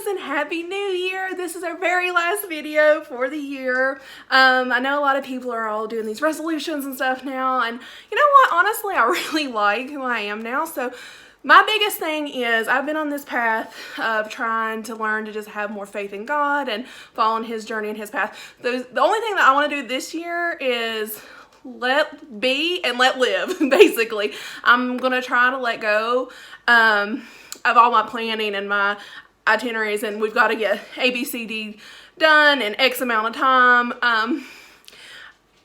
guys, and happy new year. This is our very last video for the year. I know a lot of people are all doing these resolutions and stuff now, and you know what, honestly I really like who I am now. So my biggest thing is I've been on this path of trying to learn to just have more faith in God and following his journey and his path. The only thing that I want to do this year is let be and let live. Basically, I'm gonna try to let go of all my planning and my itineraries, and we've got to get ABCD done in X amount of time.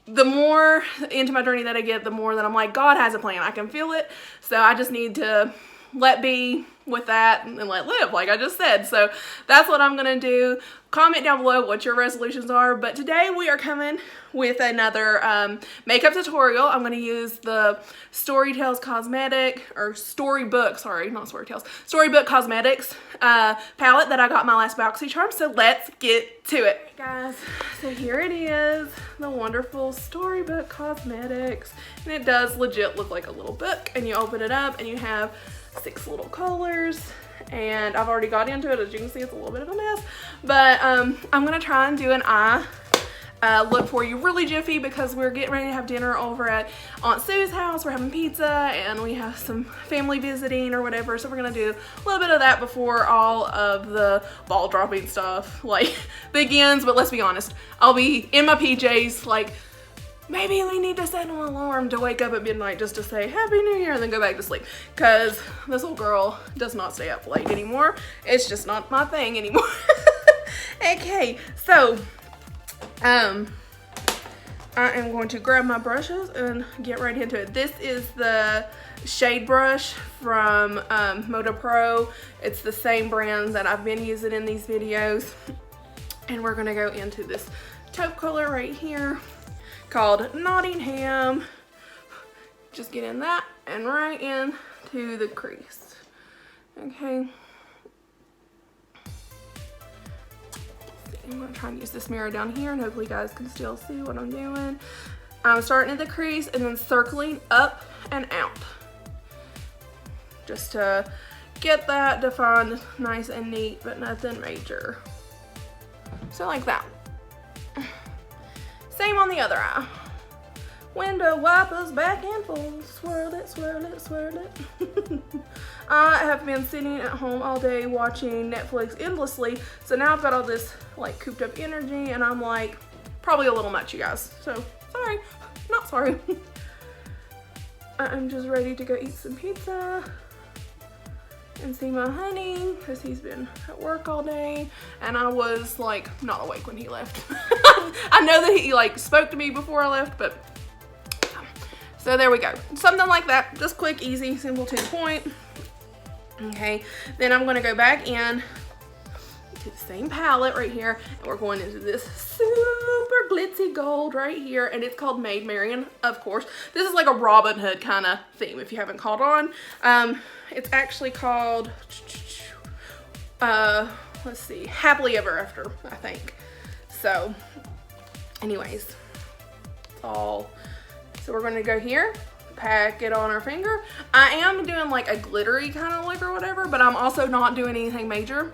The more into my journey that I get, the more that I'm like, God has a plan. I can feel it. So I just need to let be with that and let live, like I just said. So that's what I'm gonna do. Comment down below what your resolutions are. But today we are coming with another makeup tutorial. I'm gonna use the Storytales Cosmetic, or Storybook, sorry, not Storytales, Storybook Cosmetics palette that I got my last BoxyCharm. So let's get to it, guys. So here it is, the wonderful Storybook Cosmetics, and it does legit look like a little book. And you open it up and you have 6 little colors, and I've already got into it. As you can see, it's a little bit of a mess, but I'm gonna try and do an eye look for you really jiffy, because we're getting ready to have dinner over at Aunt Sue's house. We're having pizza and we have some family visiting or whatever, so we're gonna do a little bit of that before all of the ball dropping stuff like begins. But let's be honest, I'll be in my PJs. Like, maybe we need to set an alarm to wake up at midnight just to say Happy New Year and then go back to sleep, because this little girl does not stay up late anymore. It's just not my thing anymore. Okay, so I am going to grab my brushes and get right into it. This is the shade brush from Moda Pro. It's the same brand that I've been using in these videos, and we're gonna go into this taupe color right here called Nottingham. Just get in that and right into the crease. Okay. I'm gonna try and use this mirror down here, and hopefully you guys can still see what I'm doing. I'm starting at the crease and then circling up and out, just to get that defined nice and neat, but nothing major. So like that. Same on the other eye. Window wipers back and forth, swirl it, swirl it, swirl it. I have been sitting at home all day watching Netflix endlessly, so now I've got all this like cooped up energy, and I'm like probably a little much, you guys. So sorry, not sorry. I'm just ready to go eat some pizza and see my honey, because he's been at work all day, and I was like not awake when he left. I know that he like spoke to me before I left, but so there we go. Something like that, just quick, easy, simple, to the point. Okay, then I'm gonna go back in to the same palette right here, and we're going into this super glitzy gold right here, and it's called Maid Marian, of course. This is like a Robin Hood kind of theme, if you haven't caught on. It's actually called, let's see, Happily Ever After, I think. So, anyways, it's all, so we're gonna go here, pack it on our finger. I am doing like a glittery kind of look or whatever, but I'm also not doing anything major,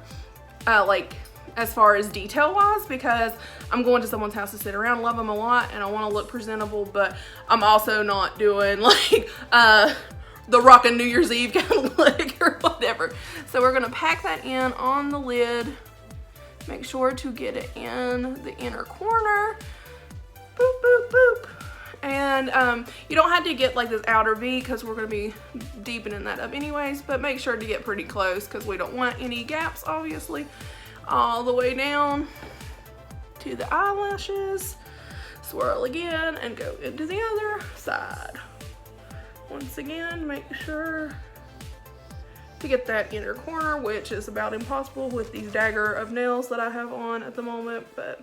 like as far as detail wise, because I'm going to someone's house to sit around, love them a lot, and I want to look presentable, but I'm also not doing like the rockin' New Year's Eve kind of look or whatever. So we're gonna pack that in on the lid. Make sure to get it in the inner corner. Boop, boop, boop. And you don't have to get like this outer V, because we're going to be deepening that up anyways, but make sure to get pretty close, because we don't want any gaps, obviously. All the way down to the eyelashes. Swirl again and go into the other side. Once again, make sure to get that inner corner, which is about impossible with these dagger of nails that I have on at the moment, but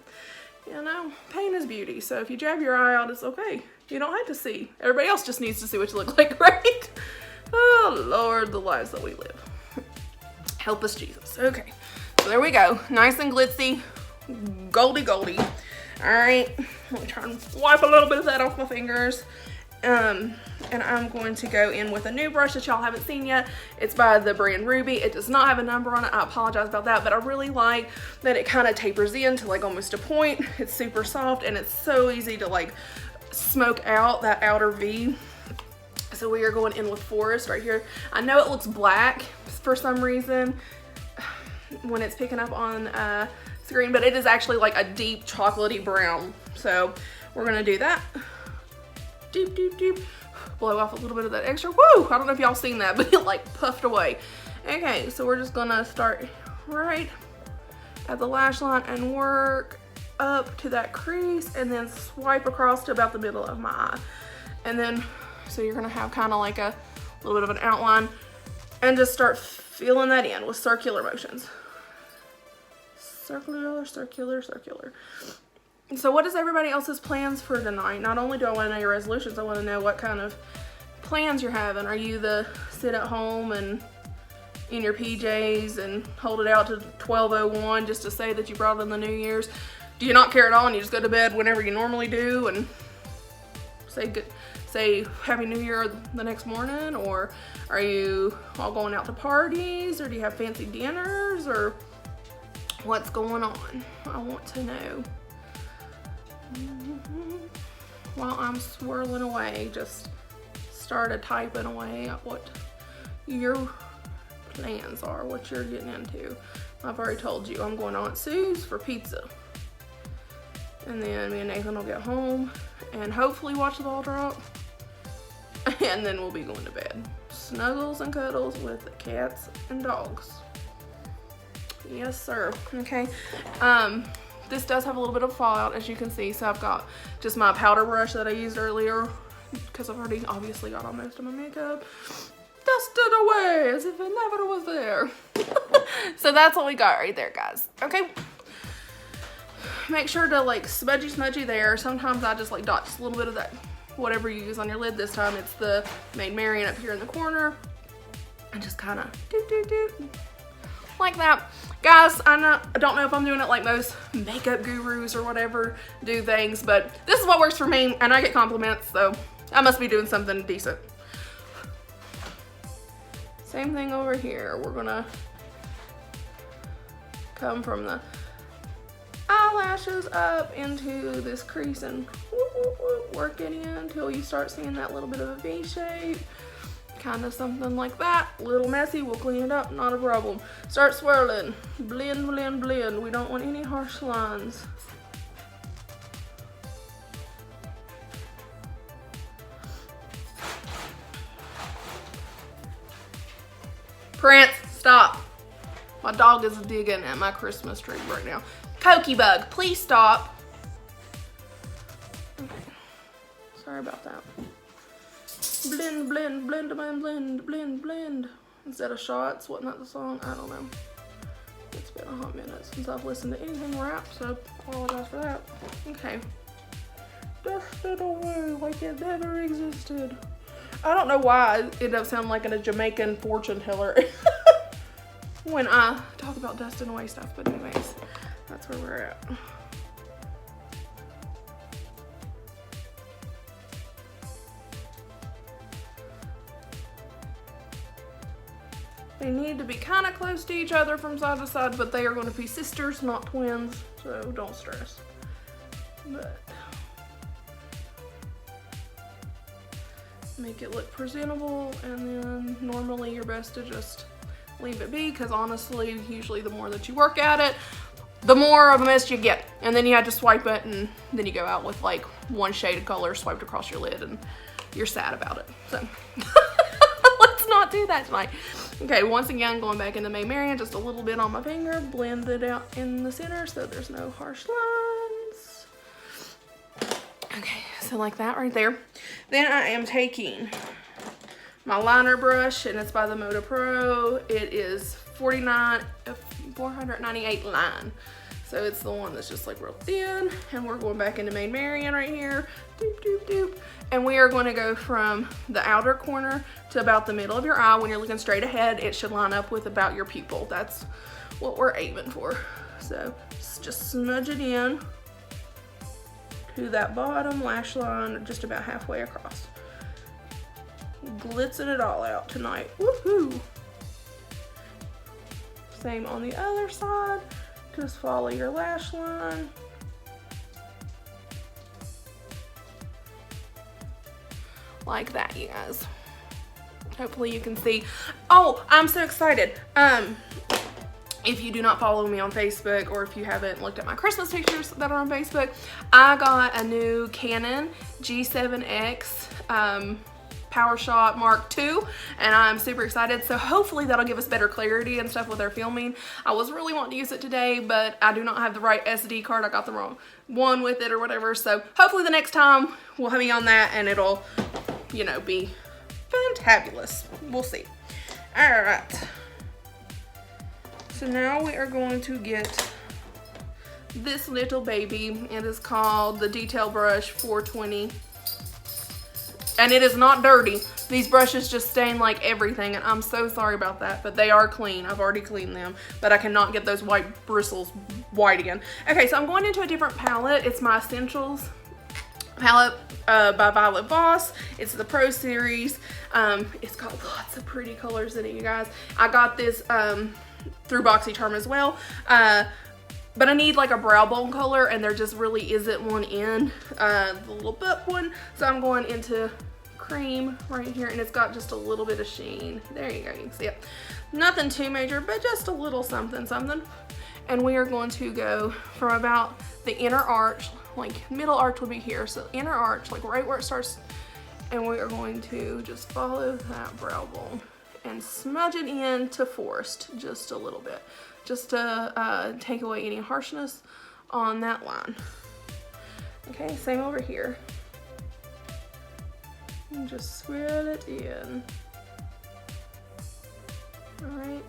you know, pain is beauty. So if you jab your eye out, it's okay. You don't have to see. Everybody else just needs to see what you look like, right? Oh Lord, the lives that we live. Help us, Jesus. Okay, so there we go. Nice and glitzy, goldy goldy. All right, let me try and wipe a little bit of that off my fingers. And and I'm going to go in with a new brush that y'all haven't seen yet. It's by the brand Ruby. It does not have a number on it. I apologize about that, but I really like that it kind of tapers in to like almost a point. It's super soft and it's so easy to like smoke out that outer V. So we are going in with Forest right here. I know it looks black for some reason when it's picking up on screen, but it is actually like a deep chocolatey brown. So we're gonna do that. Doop, doop, doop. Blow off a little bit of that extra. Woo! I don't know if y'all seen that, but it like puffed away. Okay, so we're just gonna start right at the lash line and work up to that crease and then swipe across to about the middle of my eye. And then, so you're gonna have kind of like a little bit of an outline and just start filling that in with circular motions. Circular, circular, circular. So what is everybody else's plans for tonight? Not only do I want to know your resolutions, I want to know what kind of plans you're having. Are you the sit at home and in your PJs and hold it out to 12:01 just to say that you brought in the New Year's? Do you not care at all and you just go to bed whenever you normally do and say Happy New Year the next morning? Or are you all going out to parties, or do you have fancy dinners, or what's going on? I want to know. While I'm swirling away, just start typing away at what your plans are, what you're getting into. I've already told you I'm going to Aunt Sue's for pizza. And then me and Nathan will get home and hopefully watch the ball drop. And then we'll be going to bed. Snuggles and cuddles with the cats and dogs. Yes, sir. Okay. This does have a little bit of fallout, as you can see. So I've got just my powder brush that I used earlier because I've already obviously got all most of my makeup. Dusted away as if it never was there. So that's what we got right there, guys. Okay. Make sure to like smudgy there. Sometimes I just like dot just a little bit of that, whatever you use on your lid. This time it's the Maid Marian up here in the corner. And just kind of doot. Like that. Guys, I don't know if I'm doing it like most makeup gurus or whatever do things, but this is what works for me, and I get compliments, so I must be doing something decent. Same thing over here. We're gonna come from the eyelashes up into this crease and work it in until you start seeing that little bit of a V shape. Kind of something like that. A little messy, we'll clean it up, not a problem. Start swirling. Blend, blend, blend. We don't want any harsh lines. Prince, stop. My dog is digging at my Christmas tree right now. Cokie Bug, please stop. Okay. Sorry about that. Blend, blend, blend, blend, blend, blend, blend. Instead of shots, wasn't that the song? I don't know. It's been a hot minute since I've listened to anything rap, so I apologize for that. Okay. Dust it away like it never existed. I don't know why it ended up sounding like a Jamaican fortune teller when I talk about dusting away stuff, but anyways, that's where we're at. They need to be kind of close to each other from side to side, but they are going to be sisters, not twins, so don't stress. But make it look presentable, and then normally you're best to just leave it be, because honestly, usually the more that you work at it, the more of a mess you get. And then you have to swipe it, and then you go out with like one shade of color swiped across your lid, and you're sad about it. So let's not do that tonight. Okay, once again, going back into Maid Marian, just a little bit on my finger, blend it out in the center so there's no harsh lines. Okay, so like that right there. Then I am taking my liner brush, and it's by the Moda Pro. It is 498 line. So it's the one that's just like real thin, and we're going back into Maid Marian right here. Doop, doop, doop. And we are going to go from the outer corner to about the middle of your eye. When you're looking straight ahead, it should line up with about your pupil. That's what we're aiming for. So just smudge it in to that bottom lash line, just about halfway across. Glitzing it all out tonight. Woohoo! Same on the other side. Just follow your lash line. Like that, you guys. Hopefully you can see. Oh, I'm so excited. If you do not follow me on Facebook, or if you haven't looked at my Christmas pictures that are on Facebook, I got a new Canon G7X PowerShot Mark II, and I'm super excited. So hopefully that'll give us better clarity and stuff with our filming. I was really wanting to use it today, but I do not have the right SD card. I got the wrong one with it or whatever. So hopefully the next time we'll have me on that and it'll, you know, be fantabulous. We'll see. All right. So now we are going to get this little baby. It is called the Detail Brush 420. And it is not dirty. These brushes just stain like everything, and I'm so sorry about that, but they are clean. I've already cleaned them, but I cannot get those white bristles white again. Okay, so I'm going into a different palette. It's my Essentials palette by Violet Voss. It's the Pro Series. It's got lots of pretty colors in it, you guys. I got this through BoxyCharm as well. But I need like a brow bone color, and there just really isn't one in the little butt one. So I'm going into cream right here, and it's got just a little bit of sheen. There you go, you can see it. Nothing too major, but just a little something, something. And we are going to go from about the inner arch, like middle arch would be here. So inner arch, like right where it starts. And we are going to just follow that brow bone and smudge it in to Forest just a little bit, just to take away any harshness on that line. Okay, same over here. And just swirl it in. All right.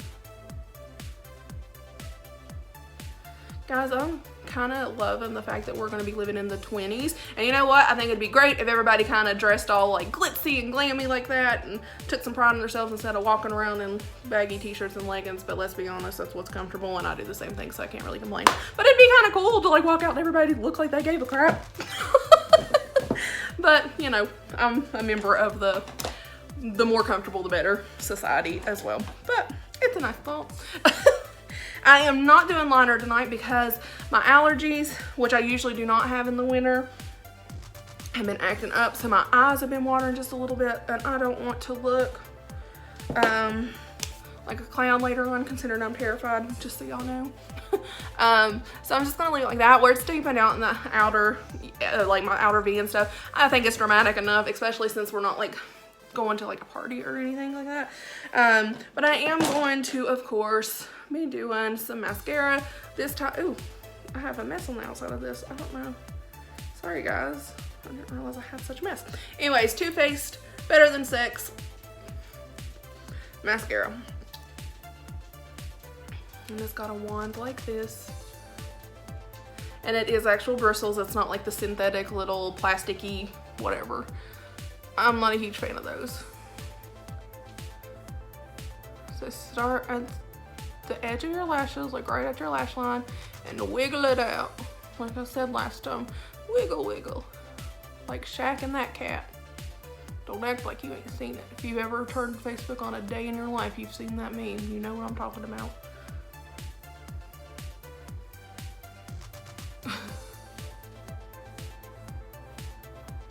Guys, I'm kind of loving the fact that we're going to be living in the 20s. And you know what? I think it'd be great if everybody kind of dressed all like glitzy and glammy like that and took some pride in themselves instead of walking around in baggy t-shirts and leggings. But let's be honest, that's what's comfortable, and I do the same thing, so I can't really complain. But it'd be kind of cool to like walk out and everybody look like they gave a crap. But, you know, I'm a member of the more comfortable the better society as well. But it's a nice thought. I am not doing liner tonight because my allergies, which I usually do not have in the winter, have been acting up. So my eyes have been watering just a little bit, and I don't want to look like a clown later on, considering I'm terrified, just so y'all know. So I'm just gonna leave it like that, where it's deepened out in the outer, like my outer V and stuff. I think it's dramatic enough, especially since we're not like going to like a party or anything like that. But I am going to, of course, be doing some mascara this time. Ooh, I have a mess on the outside of this. I don't know. Sorry, guys. I didn't realize I had such a mess. Anyways, Too Faced Better Than Sex mascara. And it's got a wand like this. And it is actual bristles. It's not like the synthetic little plasticky whatever. I'm not a huge fan of those. So start at the edge of your lashes, like right at your lash line, and wiggle it out. Like I said last time, wiggle, wiggle. Like Shaq and that cat. Don't act like you ain't seen it. If you've ever turned Facebook on a day in your life, you've seen that meme. You know what I'm talking about.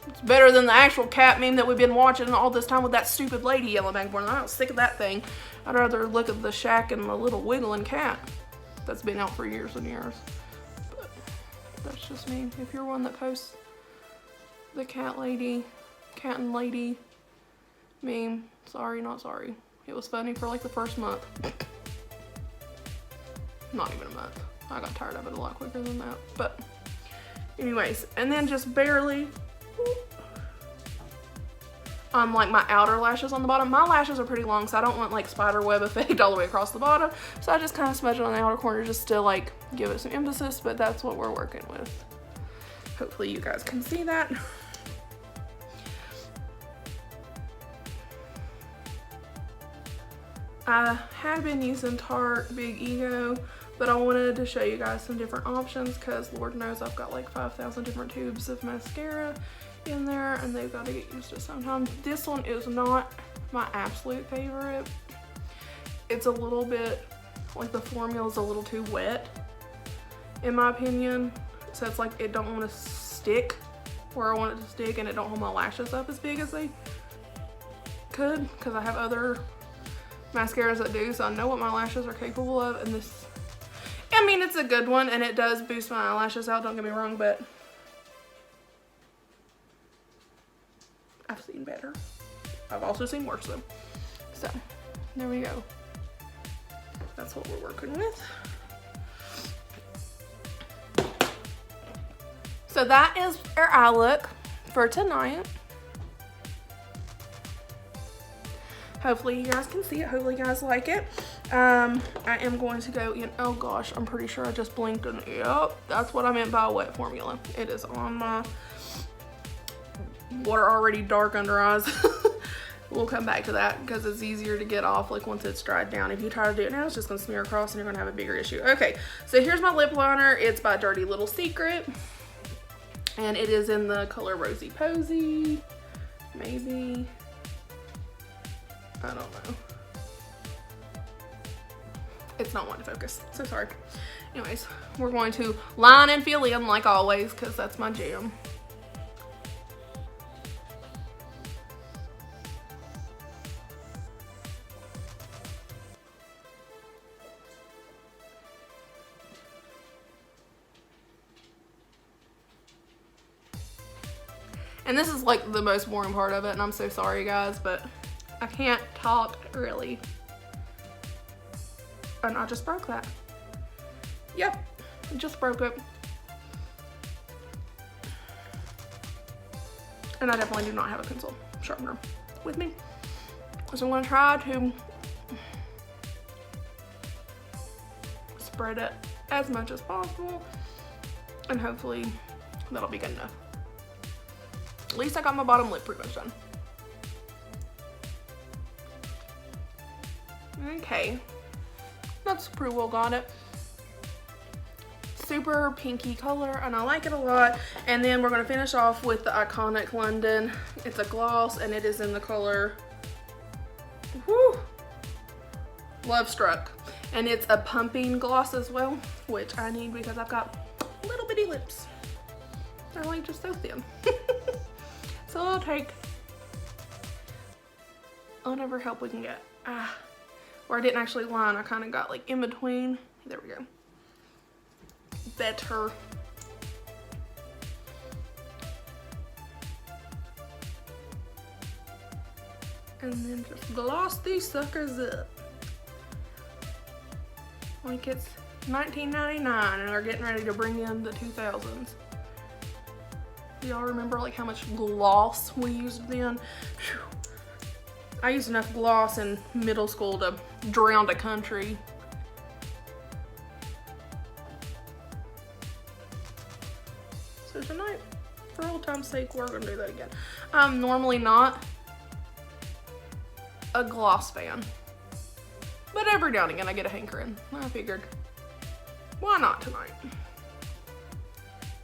It's better than the actual cat meme that we've been watching all this time with that stupid lady yelling back and forth. I'm sick of that thing. I'd rather look at the Shaq and the little wiggling cat that's been out for years and years. But that's just me. If you're one that posts the cat and lady meme, sorry, not sorry. It was funny for like the first month. Not even a month. I got tired of it a lot quicker than that. But anyways, and then just barely on like my outer lashes on the bottom. My lashes are pretty long, so I don't want like spider web effect all the way across the bottom. So I just kind of smudge it on the outer corner just to like give it some emphasis, but that's what we're working with. Hopefully you guys can see that. I have been using Tarte Big Ego, but I wanted to show you guys some different options because Lord knows I've got like 5,000 different tubes of mascara in there, and they've got to get used to it sometimes. This one is not my absolute favorite. It's a little bit, like the formula is a little too wet, in my opinion. So it's like it don't want to stick where I want it to stick, and it don't hold my lashes up as big as they could, because I have other mascaras that do, so I know what my lashes are capable of. And this, I mean, it's a good one, and it does boost my eyelashes out, don't get me wrong, but I've seen better. I've also seen worse though. So there we go. That's what we're working with. So that is our eye look for tonight. Hopefully you guys can see it. Hopefully you guys like it. I am going to go in, oh gosh, I'm pretty sure I just blinked and yep, that's what I meant by wet formula. It is on my what are already dark under eyes. We'll come back to that because it's easier to get off like once it's dried down. If you try to do it now, it's just gonna smear across and you're gonna have a bigger issue. Okay, so here's my lip liner. It's by Dirty Little Secret. And it is in the color Rosy Posy, maybe. I don't know. It's not wanting to focus, so sorry. Anyways, we're going to line and fill in like always, because that's my jam. And this is like the most boring part of it, and I'm so sorry guys, but I can't talk really. And I just broke that. Yep, I just broke it. And I definitely do not have a pencil sharpener with me. So I'm gonna try to spread it as much as possible, and hopefully that'll be good enough. At least I got my bottom lip pretty much done. Okay, that's pretty well got it. Super pinky color, and I like it a lot. And then we're gonna finish off with the Iconic London. It's a gloss, and it is in the color, whoo, Love Struck. And it's a pumping gloss as well, which I need because I've got little bitty lips. They're like just so thin. So I'll take whatever help we can get. Where I didn't actually line, I kind of got like in between. There we go. Better. And then just gloss these suckers up. Like it's $19.99 and they're getting ready to bring in the 2000s. Y'all remember like how much gloss we used then? Whew. I used enough gloss in middle school to drown a country. So tonight, for old time's sake, we're gonna do that again. I'm normally not a gloss fan, but every now and again I get a hankering. I figured, why not tonight?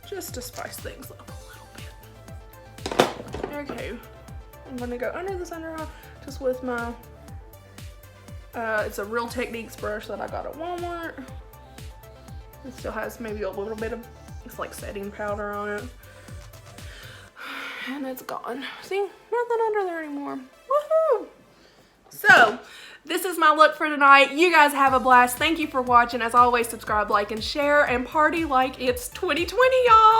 Just to spice things up a little bit. Okay, I'm gonna go under this under eye just with my, it's a Real Techniques brush that I got at Walmart. It still has maybe a little bit of, it's like setting powder on it. And it's gone. See, nothing under there anymore. Woohoo! So, this is my look for tonight. You guys have a blast. Thank you for watching. As always, subscribe, like, and share, and party like it's 2020, y'all.